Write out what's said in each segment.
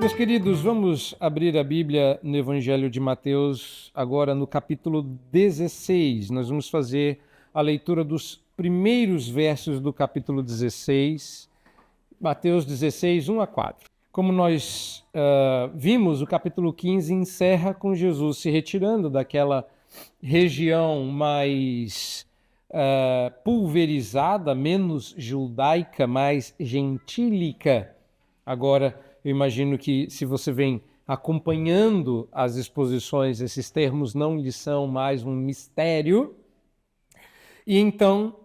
Meus queridos, vamos abrir a Bíblia no Evangelho de Mateus, agora no capítulo 16. Nós vamos fazer a leitura dos primeiros versos do capítulo 16, Mateus 16, 1 a 4. Como nós vimos, o capítulo 15 encerra com Jesus se retirando daquela região mais pulverizada, menos judaica, mais gentílica. Agora, eu imagino que se você vem acompanhando as exposições, esses termos não lhe são mais um mistério. E então,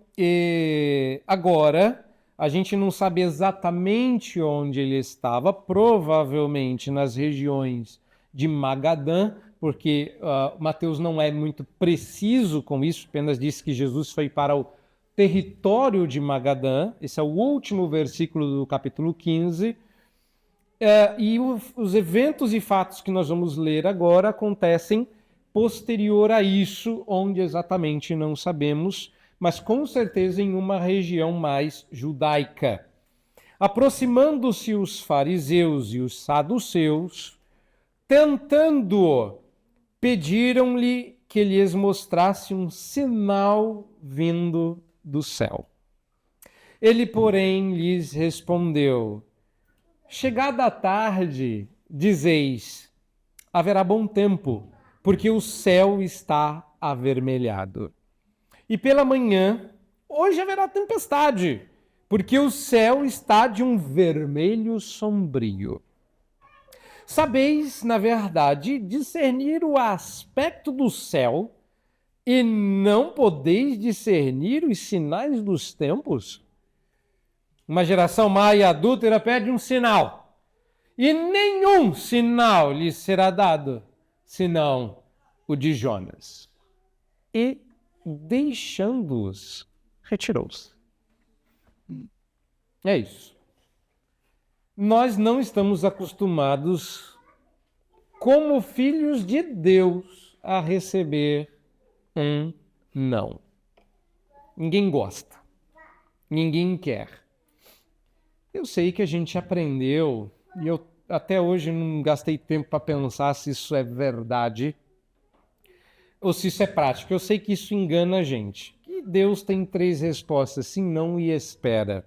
agora, a gente não sabe exatamente onde ele estava, provavelmente nas regiões de Magadã, porque Mateus não é muito preciso com isso, apenas diz que Jesus foi para o território de Magadã. Esse é o último versículo do capítulo 15. E os eventos e fatos que nós vamos ler agora acontecem posterior a isso, onde exatamente não sabemos, mas com certeza em uma região mais judaica. Aproximando-se os fariseus e os saduceus, tentando-o, pediram-lhe que lhes mostrasse um sinal vindo do céu. Ele, porém, lhes respondeu: chegada a tarde, dizeis, haverá bom tempo, porque o céu está avermelhado. E pela manhã, hoje haverá tempestade, porque o céu está de um vermelho sombrio. Sabeis, na verdade, discernir o aspecto do céu e não podeis discernir os sinais dos tempos? Uma geração má e adúltera pede um sinal, e nenhum sinal lhe será dado, senão o de Jonas. E, deixando-os, retirou-se. É isso. Nós não estamos acostumados, como filhos de Deus, a receber um não. Ninguém gosta. Ninguém quer. Eu sei que a gente aprendeu, e eu até hoje não gastei tempo para pensar se isso é verdade ou se isso é prático. Eu sei que isso engana a gente. E Deus tem 3 respostas, sim, não e espera.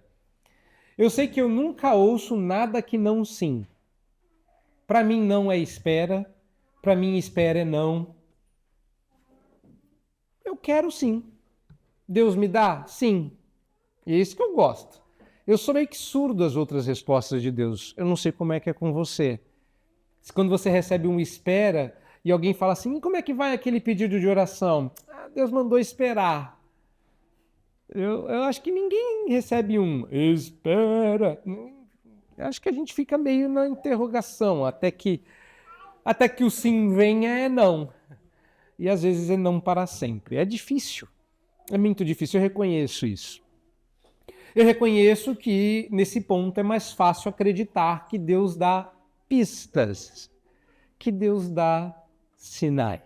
Eu sei que eu nunca ouço nada que não sim. Para mim não é espera, para mim espera é não. Eu quero sim. Deus me dá? Sim. E é isso que eu gosto. Eu sou meio que surdo às outras respostas de Deus. Eu não sei como é que é com você. Quando você recebe um espera e alguém fala assim, como é que vai aquele pedido de oração? Deus mandou esperar. Eu acho que ninguém recebe um espera. Eu acho que a gente fica meio na interrogação, até que o sim venha é não. E às vezes é não para sempre. É difícil. É muito difícil, eu reconheço isso. Eu reconheço que, nesse ponto, é mais fácil acreditar que Deus dá pistas, que Deus dá sinais.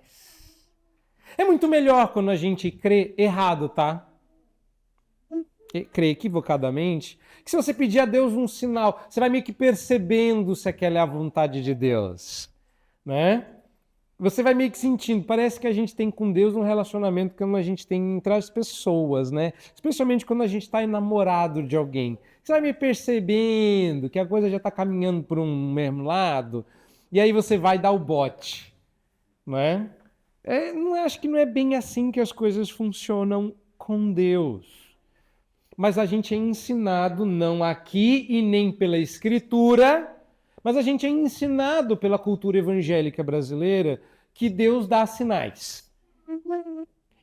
É muito melhor quando a gente crê errado, tá? Crê equivocadamente, que se você pedir a Deus um sinal, você vai meio que percebendo se aquela é a vontade de Deus, né? Você vai meio que sentindo, parece que a gente tem com Deus um relacionamento como a gente tem entre as pessoas, né? Especialmente quando a gente está enamorado de alguém. Você vai meio percebendo que a coisa já está caminhando por um mesmo lado, e aí você vai dar o bote, né? Acho que não é bem assim que as coisas funcionam com Deus. Mas a gente é ensinado, não aqui e nem pela Escritura, mas a gente é ensinado pela cultura evangélica brasileira que Deus dá sinais.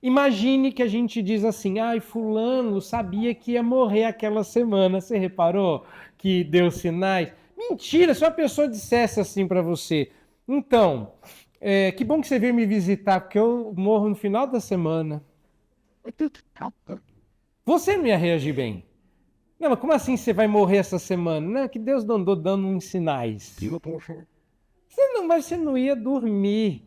Imagine que a gente diz assim, fulano sabia que ia morrer aquela semana. Você reparou que deu sinais? Mentira, se uma pessoa dissesse assim para você, então, que bom que você veio me visitar, porque eu morro no final da semana. Você não ia reagir bem. Não, mas como assim você vai morrer essa semana? Não, que Deus não andou dando uns sinais. Você não ia dormir.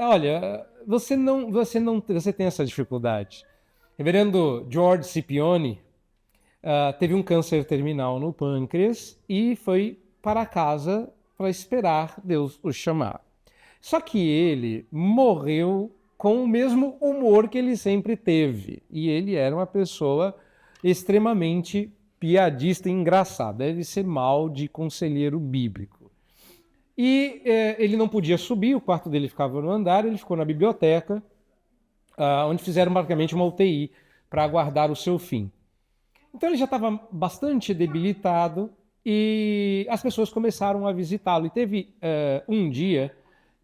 Olha, você tem essa dificuldade. Reverendo George Scipione, teve um câncer terminal no pâncreas e foi para casa para esperar Deus o chamar. Só que ele morreu com o mesmo humor que ele sempre teve. E ele era uma pessoa extremamente piadista e engraçada. Deve ser mal de conselheiro bíblico. E ele não podia subir, o quarto dele ficava no andar, ele ficou na biblioteca, onde fizeram basicamente uma UTI para aguardar o seu fim. Então ele já estava bastante debilitado e as pessoas começaram a visitá-lo. E teve um dia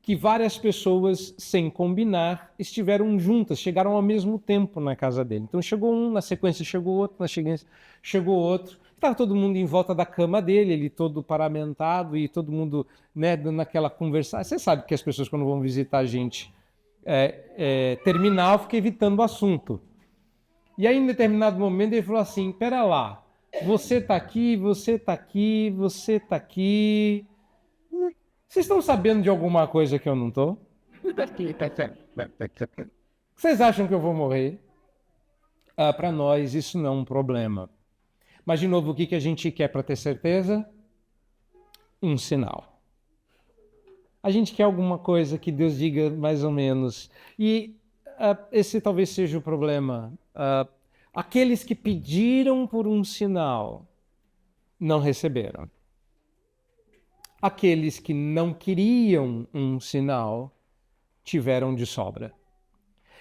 que várias pessoas, sem combinar, estiveram juntas, chegaram ao mesmo tempo na casa dele. Então chegou um, na sequência chegou outro, na sequência chegou outro. Estava todo mundo em volta da cama dele, ele todo paramentado e todo mundo, né, dando aquela conversa. Você sabe que as pessoas, quando vão visitar a gente terminal, ficam evitando o assunto. E aí, em determinado momento, ele falou assim, pera lá, você está aqui, você está aqui, você está aqui... Vocês estão sabendo de alguma coisa que eu não estou? Vocês acham que eu vou morrer? Para nós, isso não é um problema. Mas, de novo, o que a gente quer para ter certeza? Um sinal. A gente quer alguma coisa que Deus diga mais ou menos. E esse talvez seja o problema. Aqueles que pediram por um sinal não receberam. Aqueles que não queriam um sinal tiveram de sobra.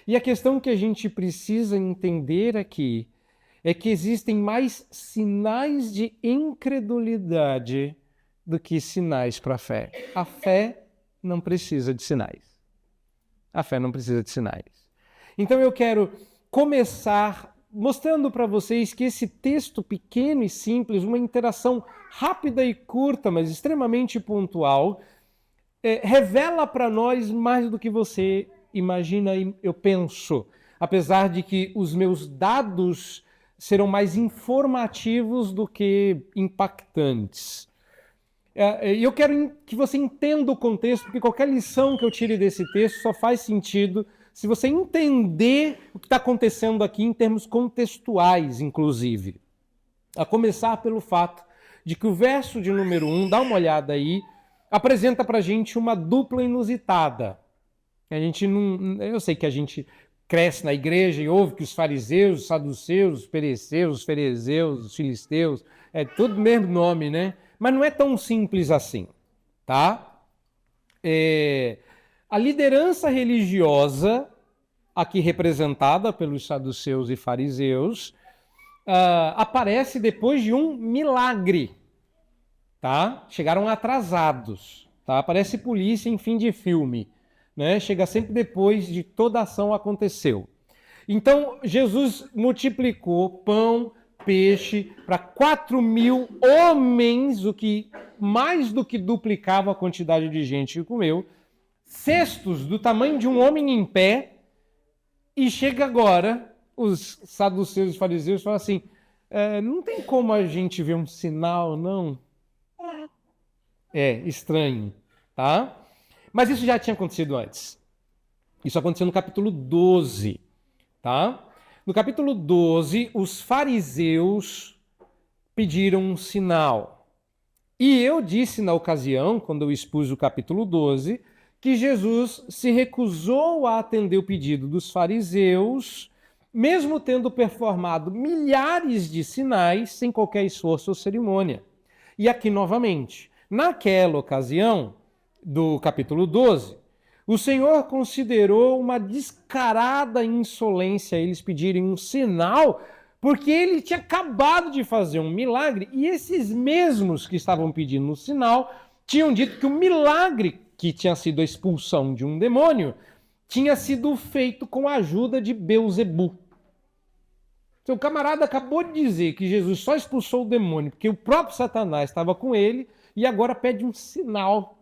E a questão que a gente precisa entender aqui é que existem mais sinais de incredulidade do que sinais para a fé. A fé não precisa de sinais. A fé não precisa de sinais. Então eu quero começar mostrando para vocês que esse texto pequeno e simples, uma interação rápida e curta, mas extremamente pontual, revela para nós mais do que você imagina e eu penso, apesar de que os meus dados serão mais informativos do que impactantes. E eu quero que você entenda o contexto, porque qualquer lição que eu tire desse texto só faz sentido se você entender o que está acontecendo aqui em termos contextuais, inclusive. A começar pelo fato de que o verso de número 1, dá uma olhada aí, apresenta para a gente uma dupla inusitada. Eu sei que a gente cresce na igreja e ouve que os fariseus, os saduceus, os pereceus, os ferezeus, os filisteus, é tudo mesmo nome, né? Mas não é tão simples assim, tá? A liderança religiosa, aqui representada pelos saduceus e fariseus, aparece depois de um milagre, tá? Chegaram atrasados, tá? Parece polícia em fim de filme, né? Chega sempre depois de toda a ação aconteceu. Então, Jesus multiplicou pão, peixe para 4.000 homens, o que mais do que duplicava a quantidade de gente que comeu, cestos do tamanho de um homem em pé, e chega agora, os saduceus e fariseus falam assim, não tem como a gente ver um sinal, não? Estranho, tá? Mas isso já tinha acontecido antes. Isso aconteceu no capítulo 12, tá? No capítulo 12, os fariseus pediram um sinal. E eu disse na ocasião, quando eu expus o capítulo 12, que Jesus se recusou a atender o pedido dos fariseus, mesmo tendo performado milhares de sinais sem qualquer esforço ou cerimônia. E aqui novamente, naquela ocasião do capítulo 12, o Senhor considerou uma descarada insolência eles pedirem um sinal, porque ele tinha acabado de fazer um milagre e esses mesmos que estavam pedindo um sinal tinham dito que o milagre, que tinha sido a expulsão de um demônio, tinha sido feito com a ajuda de Beelzebu. Seu camarada acabou de dizer que Jesus só expulsou o demônio porque o próprio Satanás estava com ele e agora pede um sinal.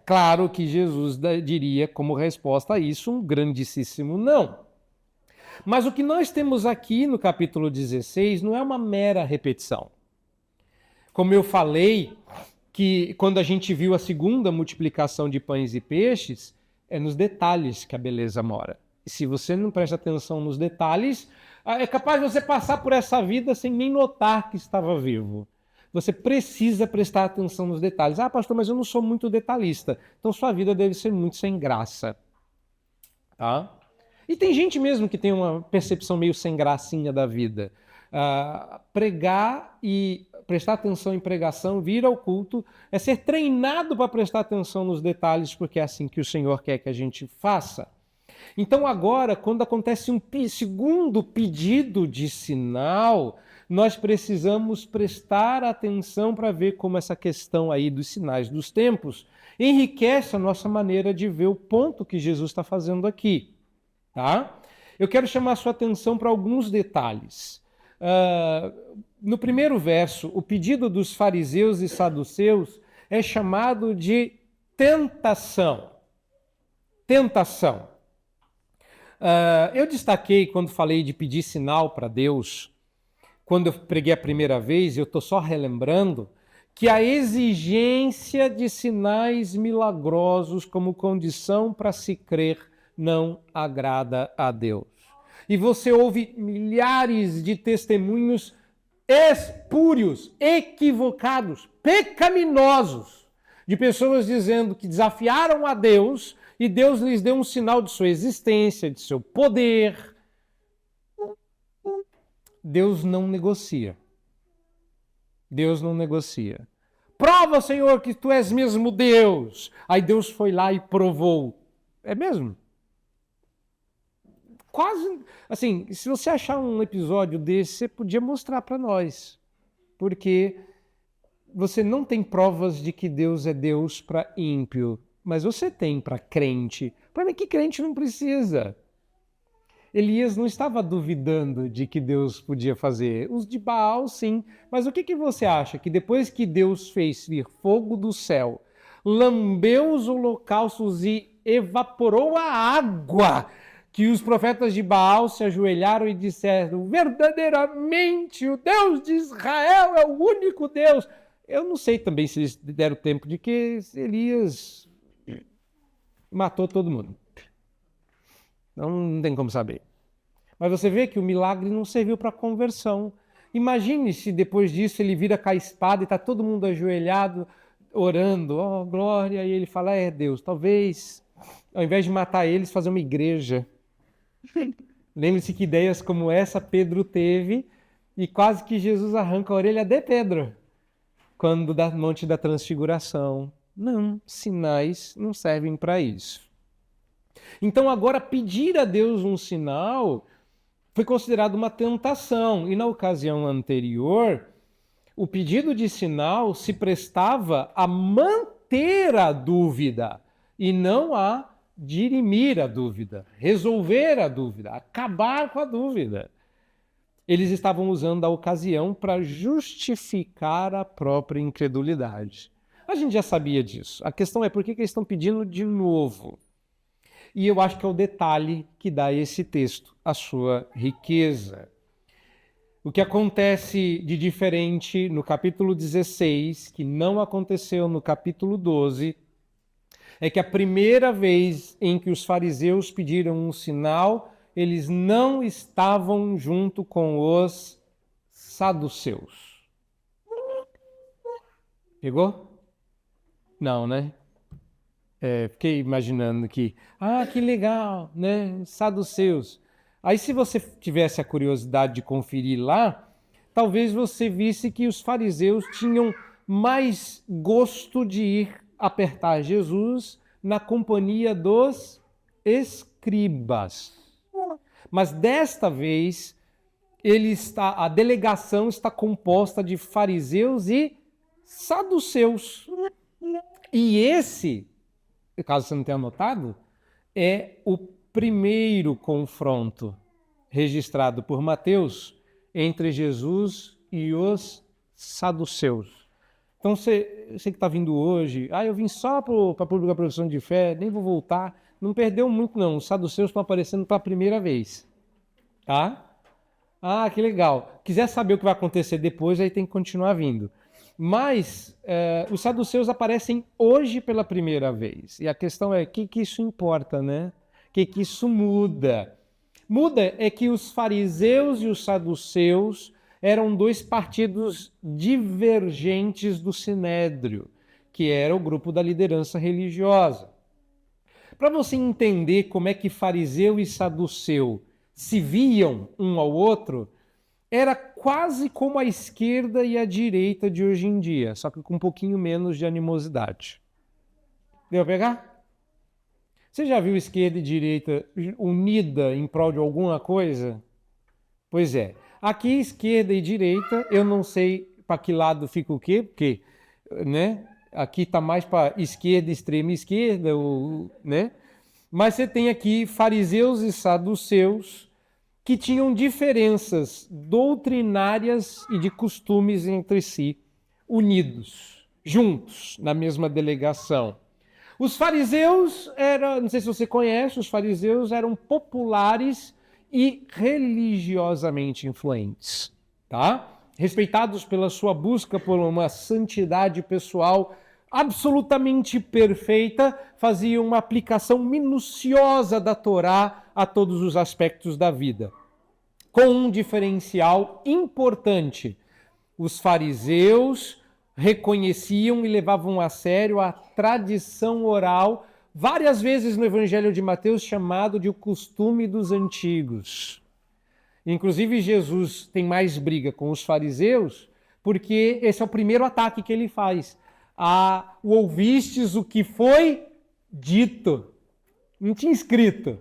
Claro que Jesus diria como resposta a isso um grandíssimo não. Mas o que nós temos aqui no capítulo 16 não é uma mera repetição. Como eu falei, que quando a gente viu a segunda multiplicação de pães e peixes, é nos detalhes que a beleza mora. Se você não presta atenção nos detalhes, é capaz de você passar por essa vida sem nem notar que estava vivo. Você precisa prestar atenção nos detalhes. Ah, pastor, mas eu não sou muito detalhista. Então sua vida deve ser muito sem graça. Tá? E tem gente mesmo que tem uma percepção meio sem gracinha da vida. Pregar e prestar atenção em pregação, vir ao culto, é ser treinado para prestar atenção nos detalhes, porque é assim que o Senhor quer que a gente faça. Então agora, quando acontece um segundo pedido de sinal, nós precisamos prestar atenção para ver como essa questão aí dos sinais dos tempos enriquece a nossa maneira de ver o ponto que Jesus está fazendo aqui. Tá? Eu quero chamar a sua atenção para alguns detalhes. No primeiro verso, o pedido dos fariseus e saduceus é chamado de tentação. Tentação. Eu destaquei quando falei de pedir sinal para Deus, quando eu preguei a primeira vez, eu estou só relembrando, que a exigência de sinais milagrosos como condição para se crer não agrada a Deus. E você ouve milhares de testemunhos espúrios, equivocados, pecaminosos, de pessoas dizendo que desafiaram a Deus e Deus lhes deu um sinal de sua existência, de seu poder. Deus não negocia. Deus não negocia. Prova, Senhor, que tu és mesmo Deus. Aí Deus foi lá e provou. É mesmo? Quase, assim, se você achar um episódio desse, você podia mostrar para nós. Porque você não tem provas de que Deus é Deus para ímpio, mas você tem para crente. Para mim, que crente não precisa. Elias não estava duvidando de que Deus podia fazer. Os de Baal, sim. Mas o que você acha? Que depois que Deus fez vir fogo do céu, lambeu os holocaustos e evaporou a água, que os profetas de Baal se ajoelharam e disseram: verdadeiramente o Deus de Israel é o único Deus. Eu não sei também se eles deram tempo de que Elias matou todo mundo. Não tem como saber. Mas você vê que o milagre não serviu para conversão. Imagine se depois disso ele vira com a espada e está todo mundo ajoelhado, orando, oh glória, e ele fala: é Deus, talvez, ao invés de matar eles, fazer uma igreja. Lembre-se que ideias como essa Pedro teve e quase que Jesus arranca a orelha de Pedro quando da Monte da Transfiguração. Não, sinais não servem para isso. Então agora pedir a Deus um sinal foi considerado uma tentação. E na ocasião anterior, o pedido de sinal se prestava a manter a dúvida e não a dirimir a dúvida, resolver a dúvida, acabar com a dúvida. Eles estavam usando a ocasião para justificar a própria incredulidade. A gente já sabia disso. A questão é por que eles estão pedindo de novo. E eu acho que é o detalhe que dá a esse texto a sua riqueza. O que acontece de diferente no capítulo 16, que não aconteceu no capítulo 12, é que a primeira vez em que os fariseus pediram um sinal, eles não estavam junto com os saduceus. Pegou? Não, né? Fiquei imaginando que legal, né? Saduceus. Aí se você tivesse a curiosidade de conferir lá, talvez você visse que os fariseus tinham mais gosto de ir apertar Jesus na companhia dos escribas. Mas desta vez, a delegação está composta de fariseus e saduceus. E esse, caso você não tenha notado, é o primeiro confronto registrado por Mateus entre Jesus e os saduceus. Então, você que está vindo hoje, eu vim só para a pública profissão de fé, nem vou voltar, não perdeu muito não, os saduceus estão aparecendo pela primeira vez. Tá? Que legal. Quiser saber o que vai acontecer depois, aí tem que continuar vindo. Mas os saduceus aparecem hoje pela primeira vez. E a questão é, o que isso importa, né? que isso muda? Muda é que os fariseus e os saduceus eram dois partidos divergentes do Sinédrio, que era o grupo da liderança religiosa. Para você entender como é que fariseu e saduceu se viam um ao outro, era quase como a esquerda e a direita de hoje em dia, só que com um pouquinho menos de animosidade. Deu pra pegar? Você já viu esquerda e direita unida em prol de alguma coisa? Pois é. Aqui, esquerda e direita, eu não sei para que lado fica o quê, porque, né? Aqui está mais para esquerda, extrema esquerda, né? Mas você tem aqui fariseus e saduceus que tinham diferenças doutrinárias e de costumes entre si, unidos, juntos, na mesma delegação. Os fariseus eram, não sei se você conhece, os fariseus eram populares e religiosamente influentes, tá? Respeitados pela sua busca por uma santidade pessoal absolutamente perfeita, faziam uma aplicação minuciosa da Torá a todos os aspectos da vida. Com um diferencial importante: os fariseus reconheciam e levavam a sério a tradição oral, várias vezes no Evangelho de Mateus chamado de o costume dos antigos. Inclusive, Jesus tem mais briga com os fariseus, porque esse é o primeiro ataque que ele faz. Ouvistes o que foi dito. Não tinha escrito.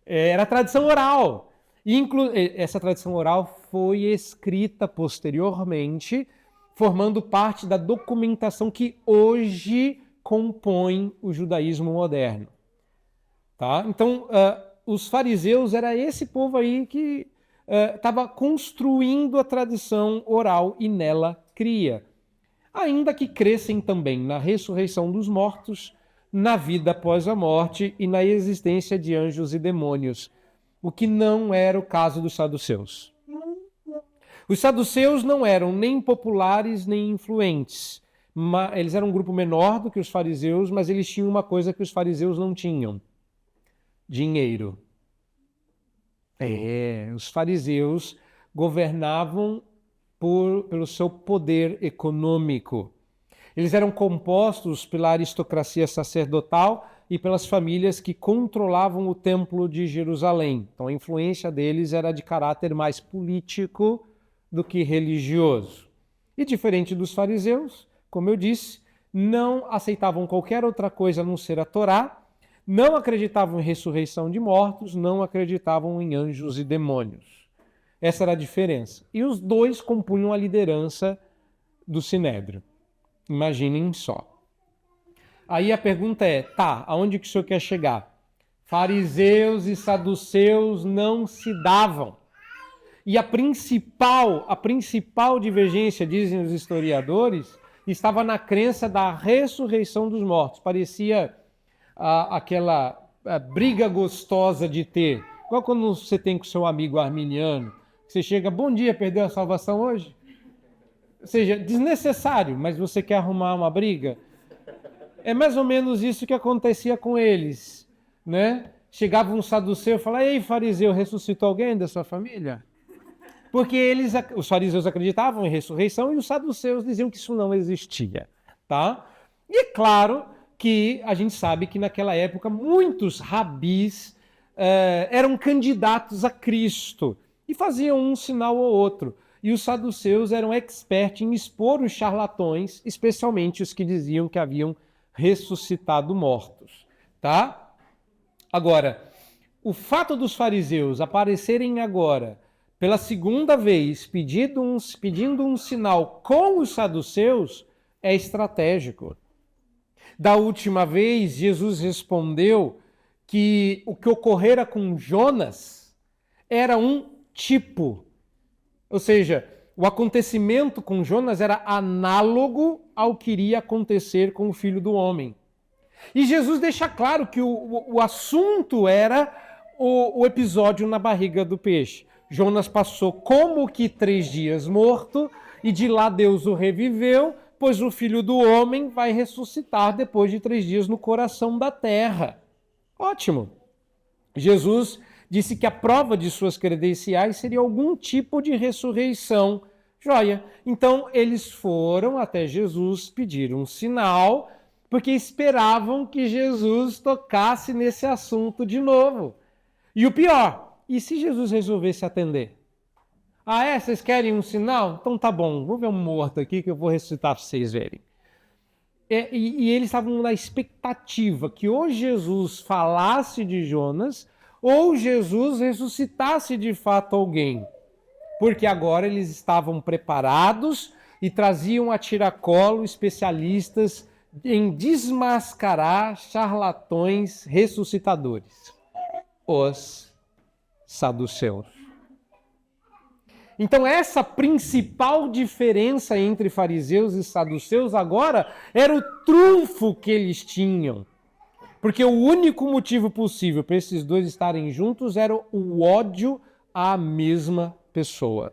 Era tradição oral. Essa tradição oral foi escrita posteriormente, formando parte da documentação que hoje compõe o judaísmo moderno. Tá? Então, os fariseus era esse povo aí que estava construindo a tradição oral e nela cria. Ainda que crescem também na ressurreição dos mortos, na vida após a morte e na existência de anjos e demônios, o que não era o caso dos saduceus. Os saduceus não eram nem populares nem influentes. Eles eram um grupo menor do que os fariseus, mas eles tinham uma coisa que os fariseus não tinham: dinheiro. Os fariseus governavam pelo seu poder econômico. Eles eram compostos pela aristocracia sacerdotal e pelas famílias que controlavam o templo de Jerusalém. Então a influência deles era de caráter mais político do que religioso. E diferente dos fariseus, como eu disse, não aceitavam qualquer outra coisa a não ser a Torá, não acreditavam em ressurreição de mortos, não acreditavam em anjos e demônios. Essa era a diferença. E os dois compunham a liderança do Sinédrio. Imaginem só. Aí a pergunta é, aonde que o senhor quer chegar? Fariseus e saduceus não se davam. E a principal divergência, dizem os historiadores, estava na crença da ressurreição dos mortos. Parecia aquela briga gostosa de ter. Igual quando você tem com seu amigo arminiano, você chega, bom dia, perdeu a salvação hoje? Ou seja, desnecessário, mas você quer arrumar uma briga? É mais ou menos isso que acontecia com eles, né? Chegava um saduceu e falava, ei, fariseu, ressuscitou alguém da sua família? Porque os fariseus acreditavam em ressurreição e os saduceus diziam que isso não existia, tá? E é claro que a gente sabe que naquela época muitos rabis eram candidatos a Cristo e faziam um sinal ou outro. E os saduceus eram expertos em expor os charlatões, especialmente os que diziam que haviam ressuscitado mortos, tá? Agora, o fato dos fariseus aparecerem agora pela segunda vez pedindo um sinal com os saduceus é estratégico. Da última vez, Jesus respondeu que o que ocorrera com Jonas era um tipo. Ou seja, o acontecimento com Jonas era análogo ao que iria acontecer com o Filho do Homem. E Jesus deixa claro que o assunto era o episódio na barriga do peixe. Jonas passou como que 3 dias morto e de lá Deus o reviveu, pois o Filho do Homem vai ressuscitar depois de 3 dias no coração da terra. Ótimo. Jesus disse que a prova de suas credenciais seria algum tipo de ressurreição. Joia. Então, eles foram até Jesus pedir um sinal, porque esperavam que Jesus tocasse nesse assunto de novo. E o pior, e se Jesus resolvesse atender? Ah, é? Vocês querem um sinal? Então tá bom, vou ver um morto aqui que eu vou ressuscitar para vocês verem. E eles estavam na expectativa que ou Jesus falasse de Jonas, ou Jesus ressuscitasse de fato alguém. Porque agora eles estavam preparados e traziam a tiracolo especialistas em desmascarar charlatões ressuscitadores, os saduceus. Então essa principal diferença entre fariseus e saduceus agora era o trunfo que eles tinham. Porque o único motivo possível para esses dois estarem juntos era o ódio à mesma pessoa.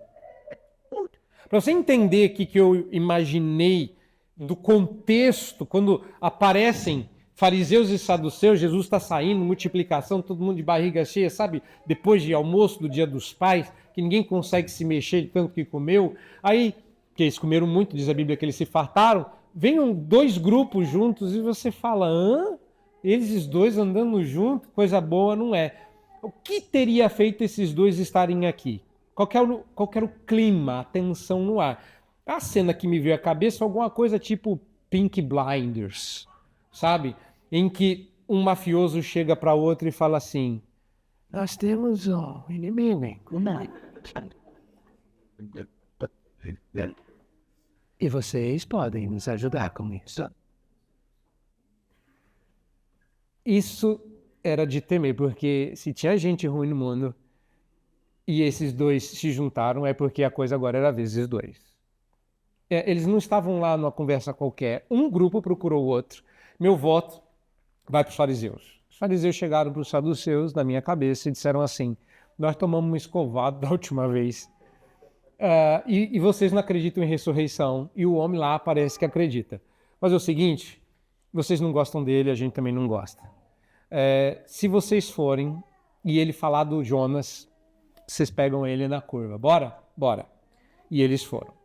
Para você entender o que eu imaginei do contexto, quando aparecem fariseus e saduceus, Jesus está saindo, multiplicação, todo mundo de barriga cheia, sabe? Depois de almoço do Dia dos Pais, que ninguém consegue se mexer de tanto que comeu. Aí, que eles comeram muito, diz a Bíblia que eles se fartaram, vêm dois grupos juntos e você fala, hã? Eles dois andando juntos, coisa boa não é. O que teria feito esses dois estarem aqui? Qual era o clima, a tensão no ar? A cena que me veio à cabeça foi alguma coisa tipo Pink Blinders, sabe? Em que um mafioso chega para outro e fala assim, nós temos um inimigo, e vocês podem nos ajudar com isso. Isso era de temer, porque se tinha gente ruim no mundo e esses dois se juntaram, é porque a coisa agora era vezes dois. Eles não estavam lá numa conversa qualquer. Um grupo procurou o outro. Meu voto vai para os fariseus. Os fariseus chegaram para os saduceus, na minha cabeça, e disseram assim, nós tomamos um escovado da última vez e vocês não acreditam em ressurreição, e o homem lá parece que acredita. Mas é o seguinte, vocês não gostam dele, a gente também não gosta. Se vocês forem e ele falar do Jonas, vocês pegam ele na curva. Bora? Bora. E eles foram.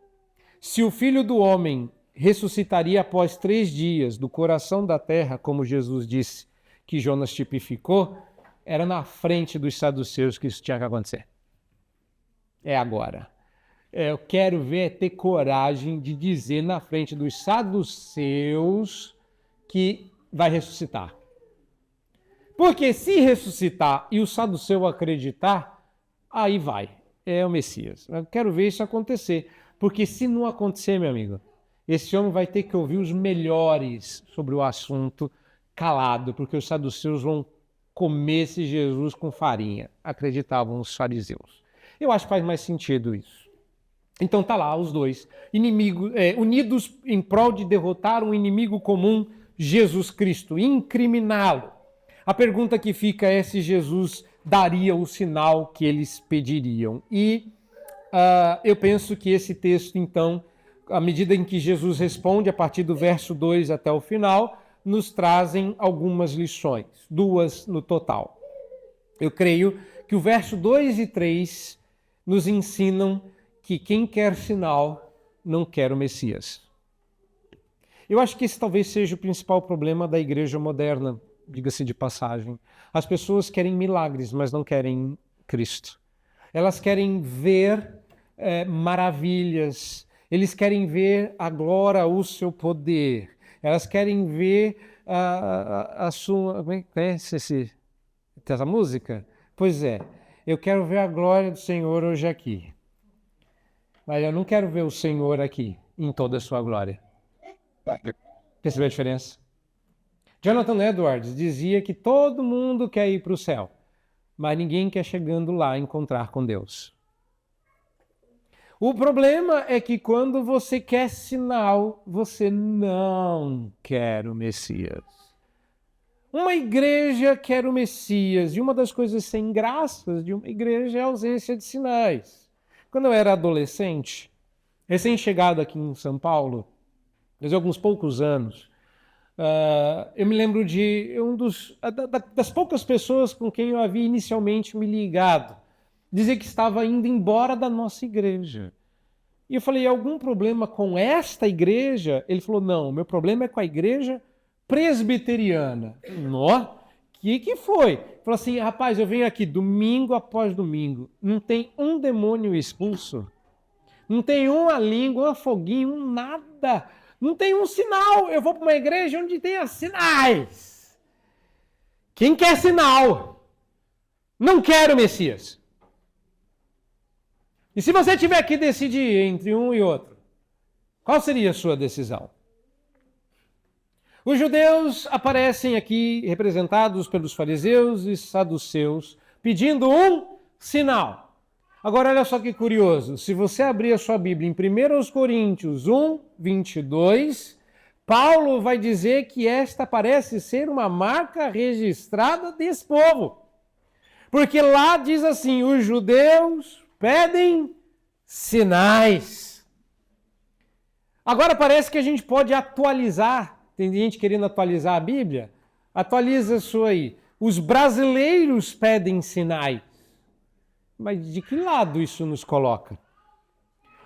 Se o Filho do Homem ressuscitaria após 3 dias do coração da terra, como Jesus disse que Jonas tipificou, era na frente dos saduceus que isso tinha que acontecer. É agora. Eu quero ver ter coragem de dizer na frente dos saduceus que vai ressuscitar. Porque se ressuscitar e o saduceu acreditar, aí vai. É o Messias. Eu quero ver isso acontecer. Porque se não acontecer, meu amigo, esse homem vai ter que ouvir os melhores sobre o assunto calado, porque os saduceus vão comer esse Jesus com farinha, acreditavam os fariseus. Eu acho que faz mais sentido isso. Então tá lá os dois, unidos em prol de derrotar um inimigo comum, Jesus Cristo, incriminá-lo. A pergunta que fica é se Jesus daria o sinal que eles pediriam. E eu penso que esse texto, então, à medida em que Jesus responde, a partir do verso 2 até o final, nos trazem algumas lições, 2 no total. Eu creio que o verso 2 e 3 nos ensinam que quem quer sinal não quer o Messias. Eu acho que esse talvez seja o principal problema da igreja moderna, diga-se de passagem. As pessoas querem milagres, mas não querem Cristo. Elas querem ver maravilhas, eles querem ver a glória, o seu poder, elas querem ver a sua... Como é essa música? Pois é, eu quero ver a glória do Senhor hoje aqui, mas eu não quero ver o Senhor aqui em toda a sua glória. Percebeu a diferença? Jonathan Edwards dizia que todo mundo quer ir para o céu, mas ninguém quer chegando lá encontrar com Deus. O problema é que quando você quer sinal, você não quer o Messias. Uma igreja quer o Messias, e uma das coisas sem graças de uma igreja é a ausência de sinais. Quando eu era adolescente, recém-chegado aqui em São Paulo, fazia alguns poucos anos, Eu me lembro de das poucas pessoas com quem eu havia inicialmente me ligado, dizer que estava indo embora da nossa igreja. E eu falei, algum problema com esta igreja? Ele falou, não, meu problema é com a igreja presbiteriana. Nó, que foi? Ele falou assim, rapaz, eu venho aqui domingo após domingo, não tem um demônio expulso, não tem uma língua, um foguinho, nada, não tem um sinal. Eu vou para uma igreja onde tem sinais. Quem quer sinal? Não quero Messias. E se você tiver que decidir entre um e outro, qual seria a sua decisão? Os judeus aparecem aqui representados pelos fariseus e saduceus, pedindo um sinal. Agora, olha só que curioso. Se você abrir a sua Bíblia em 1 Coríntios 1, 22, Paulo vai dizer que esta parece ser uma marca registrada desse povo. Porque lá diz assim, os judeus pedem sinais. Agora parece que a gente pode atualizar. Tem gente querendo atualizar a Bíblia? Atualiza isso aí. Os brasileiros pedem sinais. Mas de que lado isso nos coloca?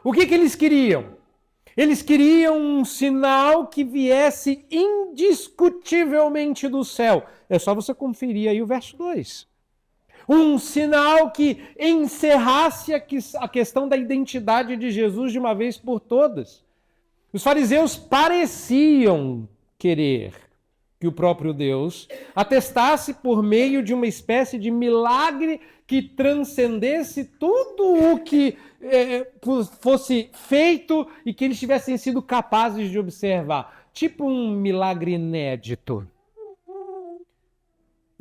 O que eles queriam? Eles queriam um sinal que viesse indiscutivelmente do céu. É só você conferir aí o verso 2. Um sinal que encerrasse a questão da identidade de Jesus de uma vez por todas. Os fariseus pareciam querer que o próprio Deus atestasse por meio de uma espécie de milagre que transcendesse tudo o que fosse feito e que eles tivessem sido capazes de observar. Tipo um milagre inédito.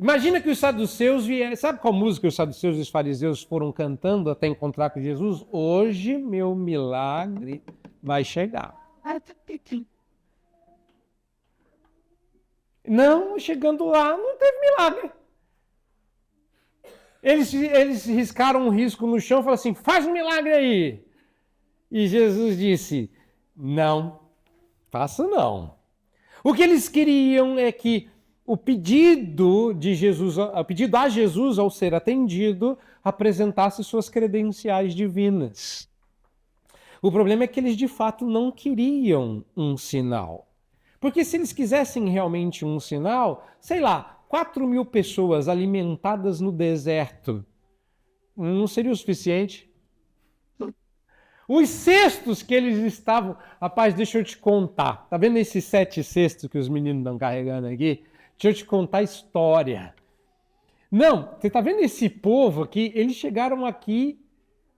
Imagina que os saduceus vieram. Sabe qual música os saduceus e os fariseus foram cantando até encontrar com Jesus? Hoje meu milagre vai chegar. Não, chegando lá, não teve milagre. Eles riscaram um risco no chão e falaram assim, faz um milagre aí. E Jesus disse, não, faça não. O que eles queriam é que o pedido a Jesus ao ser atendido apresentasse suas credenciais divinas. O problema é que eles de fato não queriam um sinal. Porque se eles quisessem realmente um sinal, sei lá, 4.000 pessoas alimentadas no deserto, não seria o suficiente? Os cestos que eles estavam... Rapaz, deixa eu te contar. Tá vendo esses 7 cestos que os meninos estão carregando aqui? Deixa eu te contar a história. Não, você tá vendo esse povo aqui? Eles chegaram aqui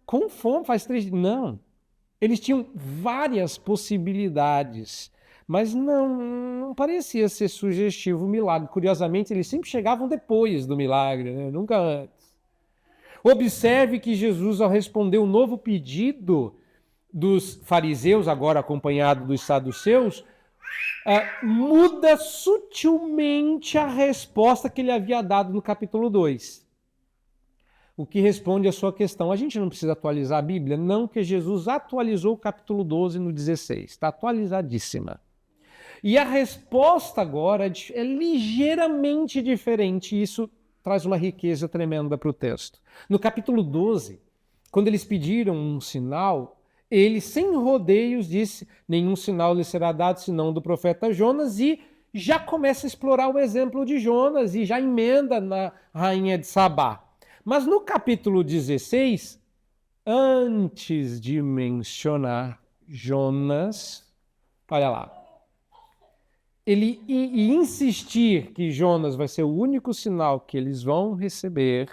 com fome faz 3 dias. Não, eles tinham várias possibilidades, mas não parecia ser sugestivo o milagre. Curiosamente, eles sempre chegavam depois do milagre, né? Nunca antes. Observe que Jesus, ao responder o novo pedido dos fariseus, agora acompanhado dos saduceus, muda sutilmente a resposta que ele havia dado no capítulo 2. O que responde a sua questão. A gente não precisa atualizar a Bíblia? Não, que Jesus atualizou o capítulo 12 no 16. Está atualizadíssima. E a resposta agora é ligeiramente diferente. Isso traz uma riqueza tremenda para o texto. No capítulo 12, quando eles pediram um sinal, ele, sem rodeios, disse, nenhum sinal lhe será dado senão do profeta Jonas, e já começa a explorar o exemplo de Jonas e já emenda na rainha de Sabá. Mas no capítulo 16, antes de mencionar Jonas, olha lá, ele insistir que Jonas vai ser o único sinal que eles vão receber,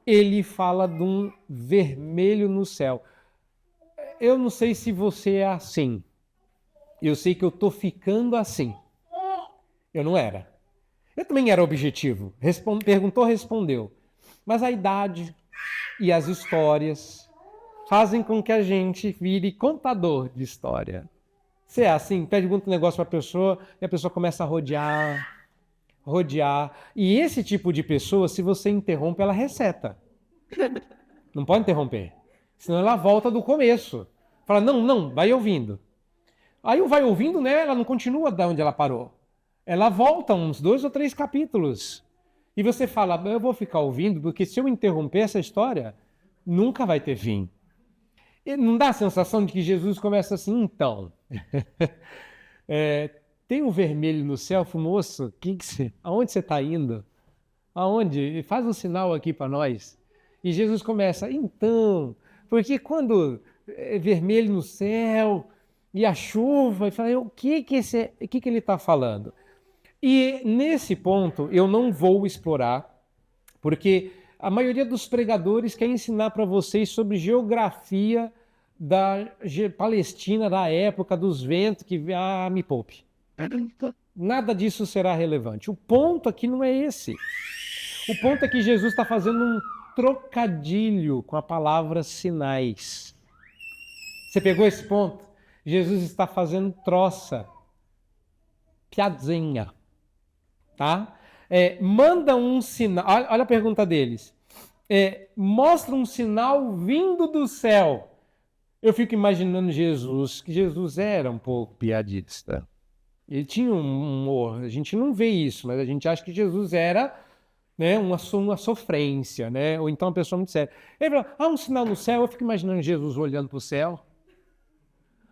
ele fala de um vermelho no céu. Eu não sei se você é assim. Eu sei que eu estou ficando assim. Eu não era. Eu também era objetivo. Perguntou, respondeu. Mas a idade e as histórias fazem com que a gente vire contador de história. Você é assim, pergunta um negócio para a pessoa e a pessoa começa a rodear. E esse tipo de pessoa, se você interrompe, ela reseta. Não pode interromper. Senão ela volta do começo. Fala, não, vai ouvindo. Aí o vai ouvindo, né? Ela não continua da onde ela parou. Ela volta uns 2 ou 3 capítulos. E você fala, eu vou ficar ouvindo, porque se eu interromper essa história, nunca vai ter fim. E não dá a sensação de que Jesus começa assim, então. Tem um vermelho no céu, moço, aonde você está indo? Aonde? Faz um sinal aqui para nós. E Jesus começa, então, porque quando é vermelho no céu e a chuva, e fala, o que ele está falando? E nesse ponto eu não vou explorar, porque a maioria dos pregadores quer ensinar para vocês sobre geografia da Palestina da época dos ventos, que me poupe. Nada disso será relevante. O ponto aqui não é esse. O ponto é que Jesus está fazendo um trocadilho com a palavra sinais. Você pegou esse ponto? Jesus está fazendo troça, piadinha, tá? Manda um sinal. Olha a pergunta deles. Mostra um sinal vindo do céu. Eu fico imaginando Jesus, que Jesus era um pouco piadista. Ele tinha um humor. A gente não vê isso, mas a gente acha que Jesus era, né, uma sofrência, né? Ou então uma pessoa muito séria. Ele fala, um sinal no céu. Eu fico imaginando Jesus olhando para o céu.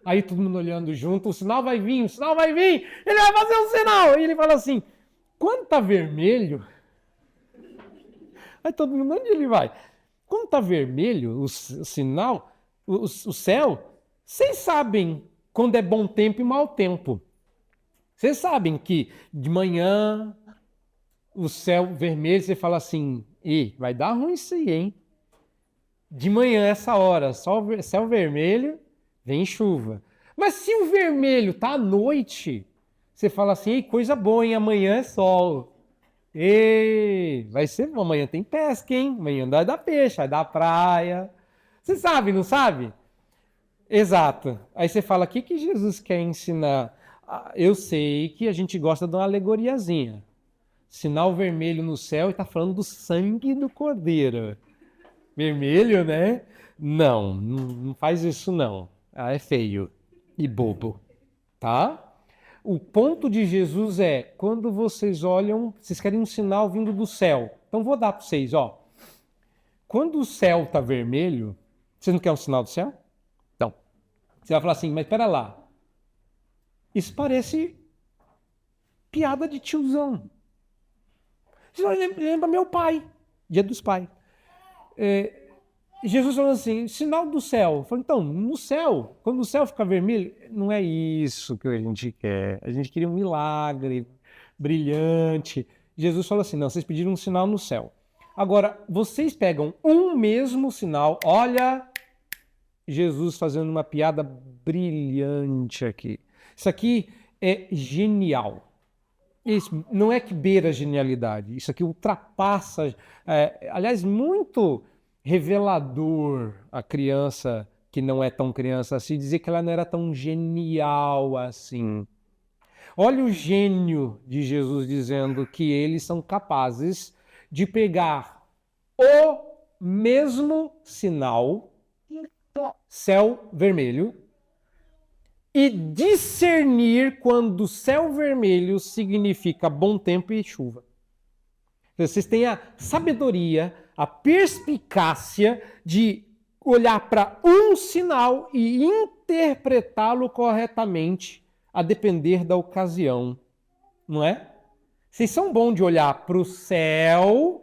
Aí todo mundo olhando junto, o sinal vai vir, ele vai fazer um sinal. E ele fala assim, quando tá vermelho... Aí todo mundo, onde ele vai? Quando tá vermelho, o sinal, o céu, vocês sabem quando é bom tempo e mau tempo. Vocês sabem que de manhã, o céu vermelho, você fala assim, vai dar ruim isso aí, hein? De manhã, essa hora, céu vermelho, vem chuva. Mas se o vermelho tá à noite, você fala assim, coisa boa, hein? Amanhã é sol. Vai ser bom, amanhã tem pesca, hein? Amanhã vai dar peixe, vai dar praia. Você sabe, não sabe? Exato. Aí você fala, o que Jesus quer ensinar? Eu sei que a gente gosta de uma alegoriazinha. Sinal vermelho no céu e está falando do sangue do cordeiro. Vermelho, né? Não faz isso não. É feio e bobo, tá? O ponto de Jesus é, quando vocês olham, vocês querem um sinal vindo do céu. Então vou dar para vocês, ó. Quando o céu está vermelho, vocês não querem um sinal do céu? Então, você vai falar assim, mas espera lá. Isso parece piada de tiozão. Isso lembra meu pai, Dia dos Pais. Jesus falou assim, sinal do céu. Eu falei, então, no céu, quando o céu fica vermelho, não é isso que a gente quer. A gente queria um milagre brilhante. Jesus falou assim, não, vocês pediram um sinal no céu. Agora, vocês pegam um mesmo sinal, olha Jesus fazendo uma piada brilhante aqui. Isso aqui é genial. Isso não é que beira a genialidade, isso aqui ultrapassa, aliás, muito revelador a criança que não é tão criança assim, dizer que ela não era tão genial assim. Olha o gênio de Jesus dizendo que eles são capazes de pegar o mesmo sinal, céu vermelho, e discernir quando céu vermelho significa bom tempo e chuva. Vocês têm a sabedoria, a perspicácia de olhar para um sinal e interpretá-lo corretamente, a depender da ocasião, não é? Vocês são bons de olhar para o céu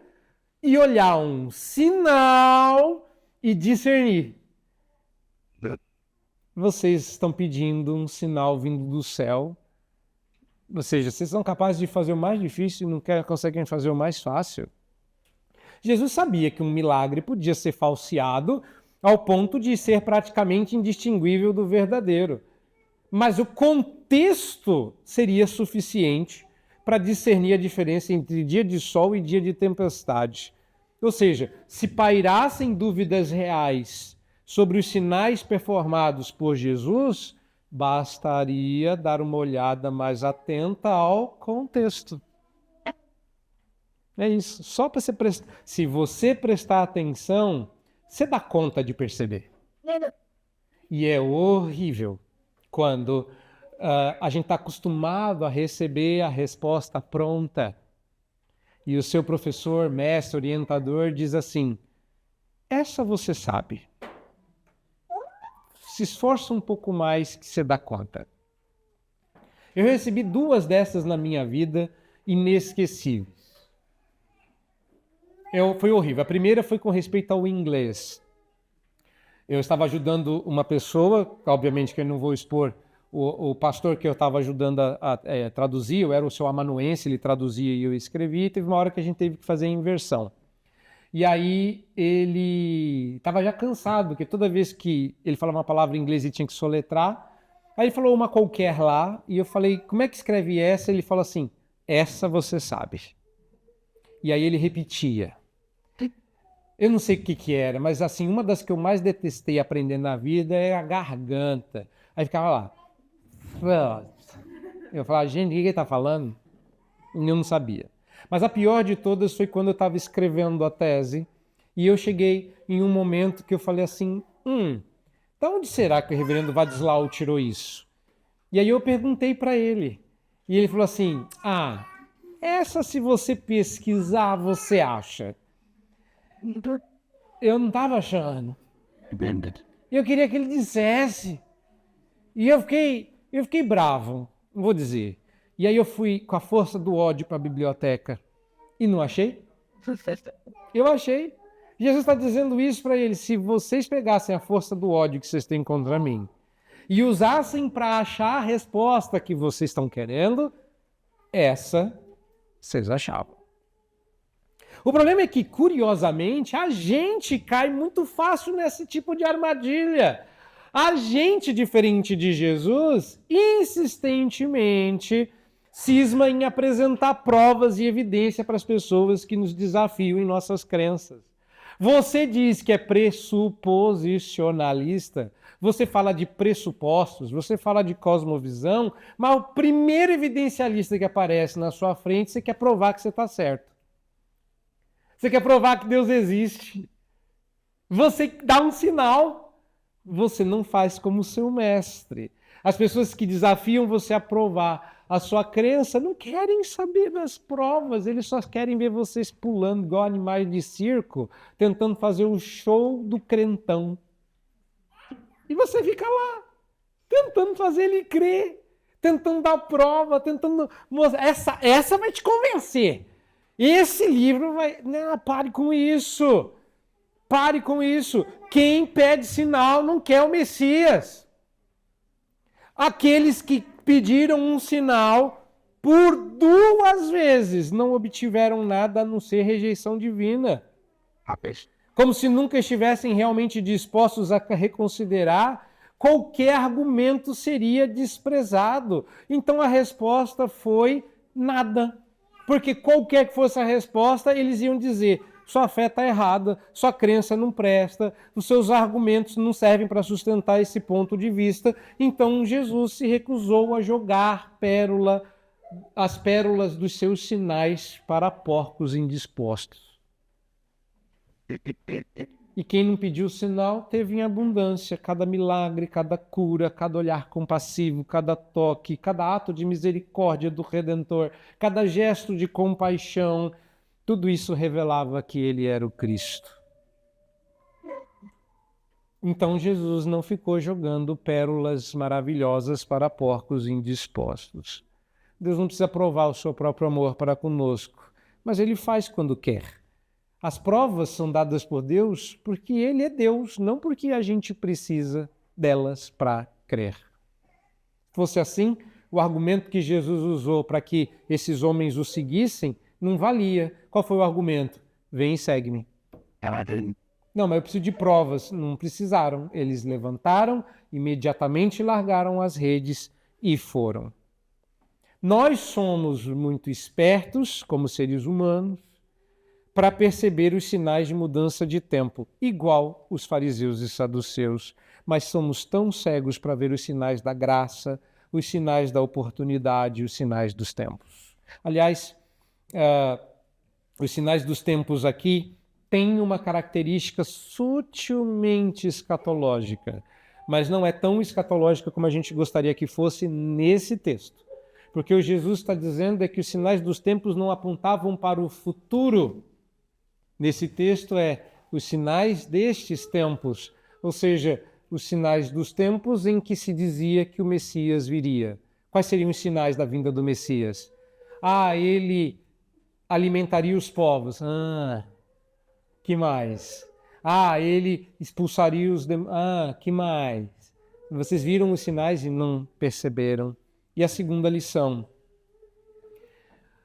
e olhar um sinal e discernir. Vocês estão pedindo um sinal vindo do céu, ou seja, vocês são capazes de fazer o mais difícil e não conseguem fazer o mais fácil. Jesus sabia que um milagre podia ser falseado ao ponto de ser praticamente indistinguível do verdadeiro. Mas o contexto seria suficiente para discernir a diferença entre dia de sol e dia de tempestade. Ou seja, se pairassem dúvidas reais sobre os sinais performados por Jesus, bastaria dar uma olhada mais atenta ao contexto. É isso. Só para você prestar. Se você prestar atenção, você dá conta de perceber. E é horrível quando a gente está acostumado a receber a resposta pronta. E o seu professor, mestre, orientador diz assim: essa você sabe. Se esforça um pouco mais que você dá conta. Eu recebi 2 dessas na minha vida, inesquecíveis. Foi horrível. A primeira foi com respeito ao inglês. Eu estava ajudando uma pessoa, obviamente que eu não vou expor o pastor que eu estava ajudando a traduzir, eu era o seu amanuense, ele traduzia e eu escrevia, e teve uma hora que a gente teve que fazer a inversão. E aí ele estava já cansado, porque toda vez que ele falava uma palavra em inglês ele tinha que soletrar. Aí ele falou uma qualquer lá, e eu falei, como é que escreve essa? Ele falou assim, essa você sabe. E aí ele repetia. Eu não sei o que era, mas assim, uma das que eu mais detestei aprender na vida é a garganta. Aí ficava lá. Eu falava, gente, o que ele está falando? E eu não sabia. Mas a pior de todas foi quando eu estava escrevendo a tese e eu cheguei em um momento que eu falei assim, de onde será que o reverendo Vadislau tirou isso? E aí eu perguntei para ele. E ele falou assim, essa se você pesquisar, você acha. Eu não estava achando. Eu queria que ele dissesse. E eu fiquei bravo, não vou dizer. E aí eu fui com a força do ódio para a biblioteca e não achei. Eu achei. Jesus está dizendo isso para eles. Se vocês pegassem a força do ódio que vocês têm contra mim e usassem para achar a resposta que vocês estão querendo, essa vocês achavam. O problema é que, curiosamente, a gente cai muito fácil nesse tipo de armadilha. A gente, diferente de Jesus, insistentemente cisma em apresentar provas e evidência para as pessoas que nos desafiam em nossas crenças. Você diz que é pressuposicionalista, você fala de pressupostos, você fala de cosmovisão, mas o primeiro evidencialista que aparece na sua frente, você quer provar que você está certo. Você quer provar que Deus existe. Você dá um sinal, você não faz como seu mestre. As pessoas que desafiam você a provar a sua crença não querem saber das provas, eles só querem ver vocês pulando igual animais de circo, tentando fazer o show do crentão. E você fica lá, tentando fazer ele crer, tentando dar prova, tentando mostrar. Essa vai te convencer. Esse livro vai... Não, pare com isso. Pare com isso. Quem pede sinal não quer o Messias. Aqueles que pediram um sinal por 2 vezes não obtiveram nada a não ser rejeição divina. Como se nunca estivessem realmente dispostos a reconsiderar, qualquer argumento seria desprezado. Então a resposta foi nada. Porque qualquer que fosse a resposta, eles iam dizer, sua fé está errada, sua crença não presta, os seus argumentos não servem para sustentar esse ponto de vista. Então Jesus se recusou a jogar as pérolas dos seus sinais para porcos indispostos. E quem não pediu sinal teve em abundância cada milagre, cada cura, cada olhar compassivo, cada toque, cada ato de misericórdia do Redentor, cada gesto de compaixão. Tudo isso revelava que ele era o Cristo. Então Jesus não ficou jogando pérolas maravilhosas para porcos indispostos. Deus não precisa provar o seu próprio amor para conosco, mas ele faz quando quer. As provas são dadas por Deus porque ele é Deus, não porque a gente precisa delas para crer. Se fosse assim, o argumento que Jesus usou para que esses homens o seguissem não valia. Qual foi o argumento? Vem e segue-me. Não, mas eu preciso de provas. Não precisaram. Eles levantaram, imediatamente largaram as redes e foram. Nós somos muito espertos, como seres humanos, para perceber os sinais de mudança de tempo, igual os fariseus e saduceus, mas somos tão cegos para ver os sinais da graça, os sinais da oportunidade, os sinais dos tempos. Aliás, os sinais dos tempos aqui têm uma característica sutilmente escatológica. mas não é tão escatológica como a gente gostaria que fosse nesse texto. Porque o Jesus está dizendo é que os sinais dos tempos não apontavam para o futuro. Nesse texto os sinais destes tempos, ou seja, os sinais dos tempos em que se dizia que o Messias viria. Quais seriam os sinais da vinda do Messias? Ele alimentaria os povos. Que mais? Ele expulsaria os demônios. Que mais? Vocês viram os sinais e não perceberam. E a segunda lição.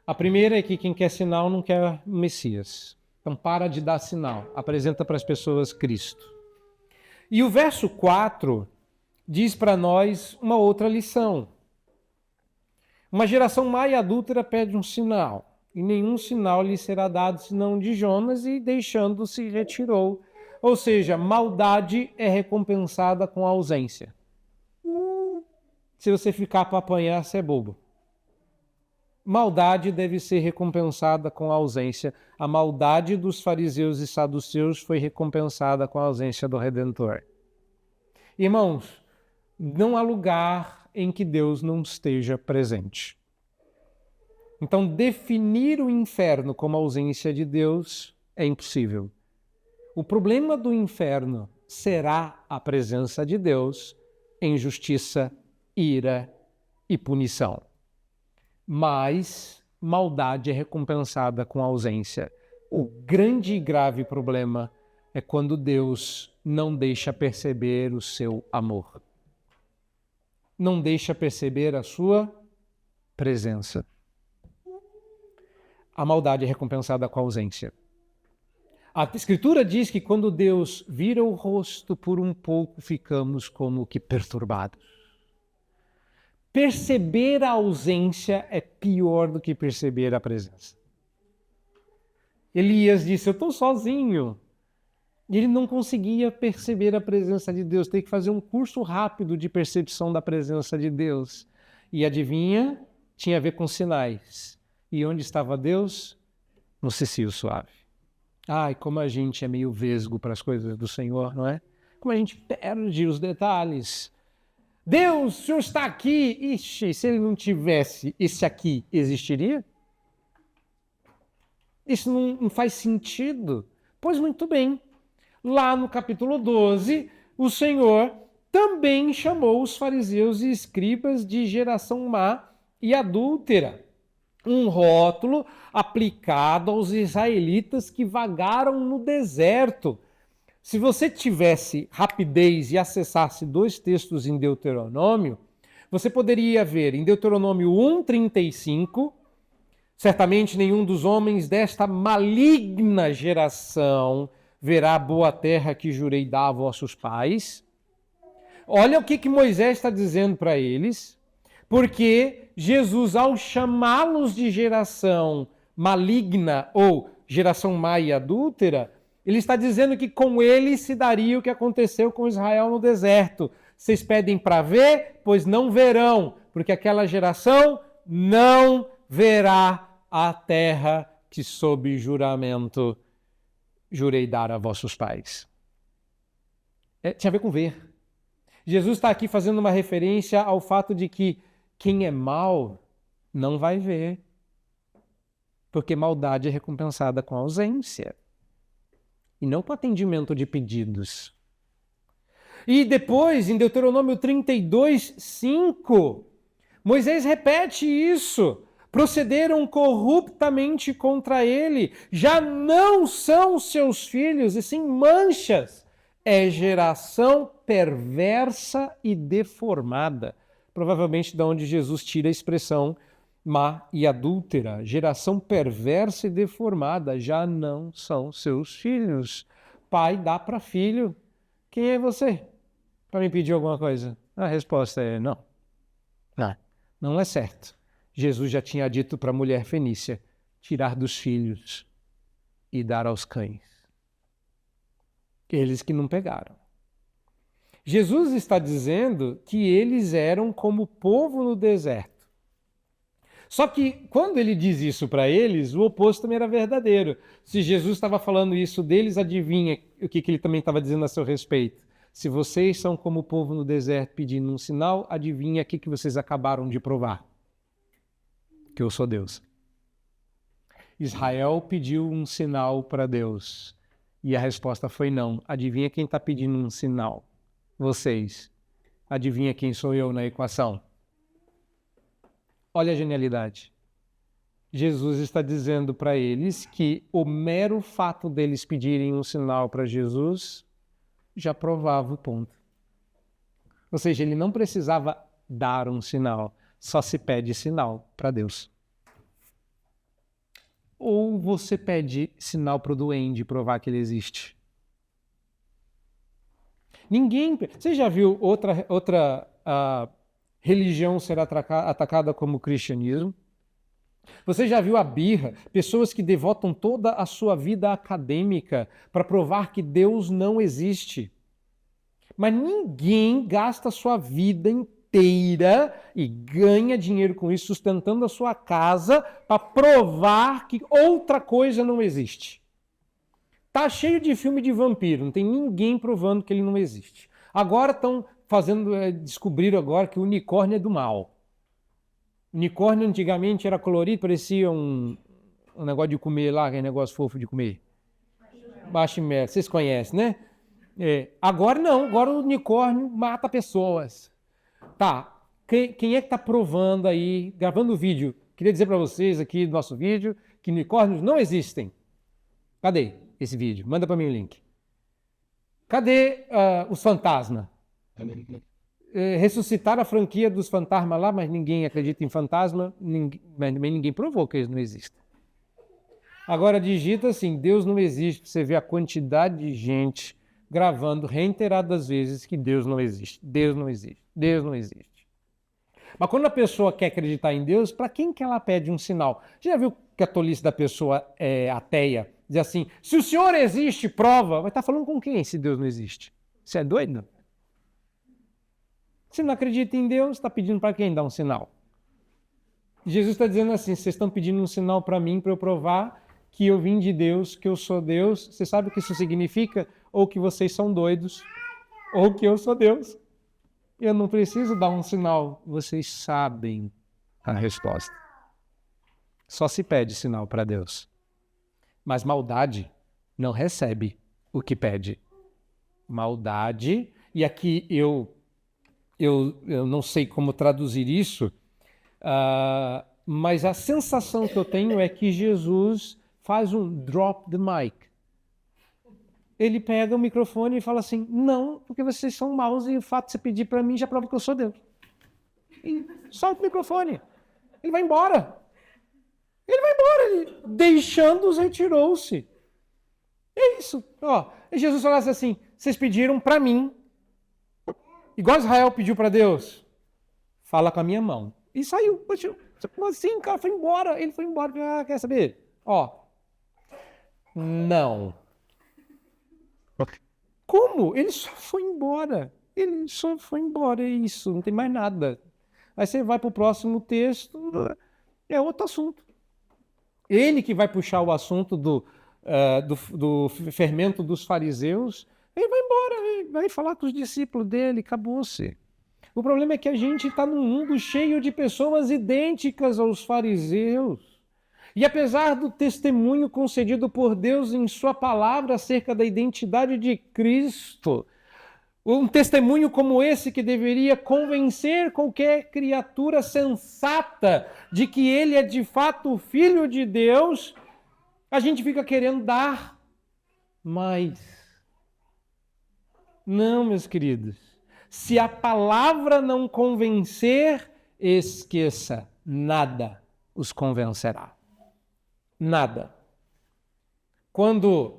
A primeira é que quem quer sinal não quer Messias. Então para de dar sinal. Apresenta para as pessoas Cristo. E o verso 4 diz para nós uma outra lição. Uma geração má e adúltera pede um sinal, e nenhum sinal lhe será dado senão de Jonas, e deixando-se retirou. Ou seja, maldade é recompensada com a ausência. Se você ficar para apanhar, você é bobo. Maldade deve ser recompensada com a ausência. A maldade dos fariseus e saduceus foi recompensada com a ausência do Redentor. Irmãos, não há lugar em que Deus não esteja presente. Então, definir o inferno como ausência de Deus é impossível. O problema do inferno será a presença de Deus em justiça, ira e punição. Mas maldade é recompensada com ausência. O grande e grave problema é quando Deus não deixa perceber o seu amor. Não deixa perceber a sua presença. A maldade é recompensada com a ausência. A Escritura diz que quando Deus vira o rosto, por um pouco ficamos como que perturbados. Perceber a ausência é pior do que perceber a presença. Elias disse, eu estou sozinho. E ele não conseguia perceber a presença de Deus. Tem que fazer um curso rápido de percepção da presença de Deus. E adivinha? Tinha a ver com sinais. E onde estava Deus? No cicio suave. Como a gente é meio vesgo para as coisas do Senhor, não é? Como a gente perde os detalhes. Deus, o Senhor está aqui. Ixi, se ele não tivesse, esse aqui existiria? Isso não faz sentido. Pois muito bem. Lá no capítulo 12, o Senhor também chamou os fariseus e escribas de geração má e adúltera. Um rótulo aplicado aos israelitas que vagaram no deserto. Se você tivesse rapidez e acessasse 2 textos em Deuteronômio, você poderia ver em Deuteronômio 1:35, certamente nenhum dos homens desta maligna geração verá a boa terra que jurei dar a vossos pais. Olha o que Moisés está dizendo para eles, porque Jesus, ao chamá-los de geração maligna ou geração má e adúltera, ele está dizendo que com ele se daria o que aconteceu com Israel no deserto. Vocês pedem para ver, pois não verão, porque aquela geração não verá a terra que sob juramento jurei dar a vossos pais. Tinha a ver com ver. Jesus está aqui fazendo uma referência ao fato de que quem é mau não vai ver, porque maldade é recompensada com ausência e não com atendimento de pedidos. E depois, em Deuteronômio 32:5, Moisés repete isso. Procederam corruptamente contra ele, já não são seus filhos, e sim manchas. É geração perversa e deformada. Provavelmente de onde Jesus tira a expressão má e adúltera. Geração perversa e deformada, já não são seus filhos. Pai dá para filho. Quem é você para me pedir alguma coisa? A resposta é não. Não é certo. Jesus já tinha dito para a mulher fenícia, tirar dos filhos e dar aos cães. Eles que não pegaram. Jesus está dizendo que eles eram como o povo no deserto. Só que quando ele diz isso para eles, o oposto também era verdadeiro. Se Jesus estava falando isso deles, adivinha o que ele também estava dizendo a seu respeito? Se vocês são como o povo no deserto pedindo um sinal, adivinha o que vocês acabaram de provar? Que eu sou Deus. Israel pediu um sinal para Deus e a resposta foi não. Adivinha quem está pedindo um sinal? Vocês. Adivinha quem sou eu na equação? Olha a genialidade. Jesus está dizendo para eles que o mero fato deles pedirem um sinal para Jesus já provava o ponto. Ou seja, ele não precisava dar um sinal, só se pede sinal para Deus. Ou você pede sinal para o duende provar que ele existe? Ninguém... Você já viu outra religião ser atacada como o cristianismo? Você já viu a birra? Pessoas que devotam toda a sua vida acadêmica para provar que Deus não existe. Mas ninguém gasta a sua vida inteira e ganha dinheiro com isso, sustentando a sua casa, para provar que outra coisa não existe. Tá cheio de filme de vampiro, não tem ninguém provando que ele não existe. Agora estão descobriram agora que o unicórnio é do mal. Unicórnio antigamente era colorido, parecia um negócio de comer lá, aquele negócio fofo de comer. Marshmallow, vocês conhecem, né? Agora não, agora o unicórnio mata pessoas. Tá, quem é que está provando aí, gravando o vídeo? Queria dizer para vocês aqui do nosso vídeo que unicórnios não existem. Cadê esse vídeo? Manda para mim o link. Cadê os fantasmas? Ressuscitaram a franquia dos fantasmas lá, mas ninguém acredita em fantasma, mas também ninguém provou que eles não existem. Agora digita assim, Deus não existe, você vê a quantidade de gente gravando reiteradas vezes que Deus não existe, Deus não existe, Deus não existe. Mas quando a pessoa quer acreditar em Deus, para quem que ela pede um sinal? Já viu que a tolice da pessoa é ateia? Diz assim, se o Senhor existe, prova. Vai estar falando com quem se Deus não existe? Você é doido? Se não acredita em Deus, está pedindo para quem dar um sinal? Jesus está dizendo assim, vocês estão pedindo um sinal para mim, para eu provar que eu vim de Deus, que eu sou Deus. Você sabe o que isso significa? Ou que vocês são doidos, ou que eu sou Deus. Eu não preciso dar um sinal, vocês sabem a resposta. Só se pede sinal para Deus. Mas maldade não recebe o que pede. Maldade, e aqui eu não sei como traduzir isso, mas a sensação que eu tenho é que Jesus faz um drop the mic. Ele pega o microfone e fala assim, não, porque vocês são maus e o fato de você pedir para mim já prova que eu sou Deus. E solta o microfone. Ele vai embora. Ele deixando-os, retirou-se. É isso. E Jesus falasse assim, vocês pediram para mim, igual Israel pediu para Deus, fala com a minha mão. E saiu. Como assim, cara? Foi embora. Ele foi embora. Quer saber? Não. Como? Ele só foi embora. É isso. Não tem mais nada. Aí você vai para o próximo texto, é outro assunto. Ele que vai puxar o assunto do fermento dos fariseus, ele vai embora, ele vai falar com os discípulos dele, acabou-se. O problema é que a gente está num mundo cheio de pessoas idênticas aos fariseus. E apesar do testemunho concedido por Deus em sua palavra acerca da identidade de Cristo, um testemunho como esse que deveria convencer qualquer criatura sensata de que ele é de fato o Filho de Deus, a gente fica querendo dar mais. Não, meus queridos. Se a palavra não convencer, esqueça, nada os convencerá. Nada. Quando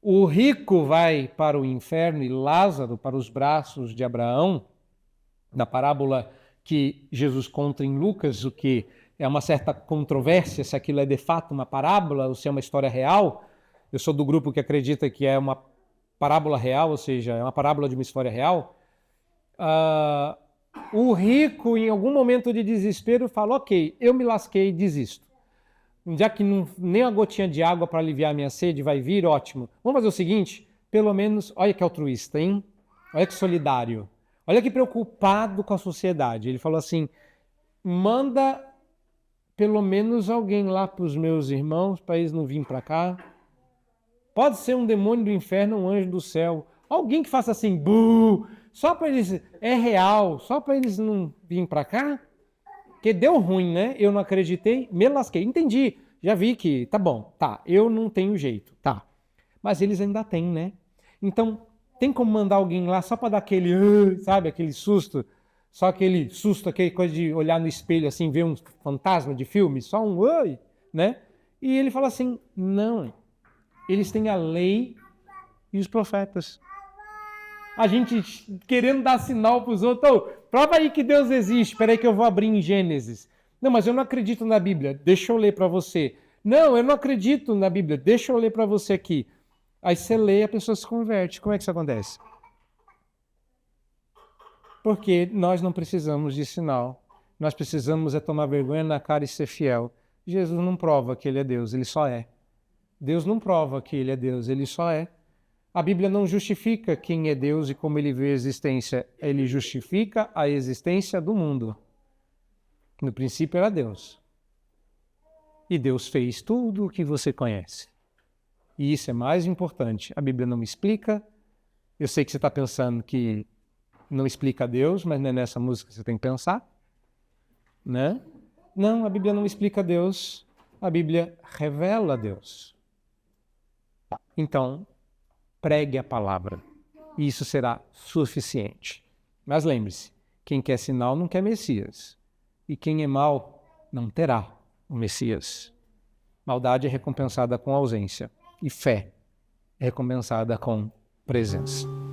o rico vai para o inferno e Lázaro para os braços de Abraão, na parábola que Jesus conta em Lucas, o que é uma certa controvérsia se aquilo é de fato uma parábola ou se é uma história real. Eu sou do grupo que acredita que é uma parábola real, ou seja, é uma parábola de uma história real. O rico, em algum momento de desespero, fala, ok, eu me lasquei e desisto. Já que nem uma gotinha de água para aliviar a minha sede vai vir, ótimo. Vamos fazer o seguinte, pelo menos, olha que altruísta, hein? Olha que solidário. Olha que preocupado com a sociedade. Ele falou assim, manda pelo menos alguém lá para os meus irmãos, para eles não virem para cá. Pode ser um demônio do inferno, um anjo do céu. Alguém que faça assim, buh, só para eles, é real, só para eles não virem para cá. Porque deu ruim, né? Eu não acreditei, me lasquei. Entendi, já vi que, tá bom, tá, eu não tenho jeito, tá. Mas eles ainda têm, né? Então, tem como mandar alguém lá só para dar aquele, sabe, aquele susto? Só aquele susto, aquele coisa de olhar no espelho assim, ver um fantasma de filme, só um oi, né? E ele fala assim, não, eles têm a lei e os profetas. A gente querendo dar sinal para os outros, oh, prova aí que Deus existe, espera aí que eu vou abrir em Gênesis. Não, mas eu não acredito na Bíblia, deixa eu ler para você. Não, eu não acredito na Bíblia, deixa eu ler para você aqui. Aí você lê e a pessoa se converte. Como é que isso acontece? Porque nós não precisamos de sinal. Nós precisamos é tomar vergonha na cara e ser fiel. Jesus não prova que ele é Deus, ele só é. Deus não prova que ele é Deus, ele só é. A Bíblia não justifica quem é Deus e como ele vê a existência. Ele justifica a existência do mundo. No princípio era Deus. E Deus fez tudo o que você conhece. E isso é mais importante. A Bíblia não me explica. Eu sei que você está pensando que não explica Deus, mas não é nessa música que você tem que pensar. Né? Não, a Bíblia não explica Deus. A Bíblia revela Deus. Então, pregue a palavra. E isso será suficiente. Mas lembre-se, quem quer sinal não quer Messias. E quem é mau não terá o Messias. Maldade é recompensada com ausência. E fé é recompensada com presença.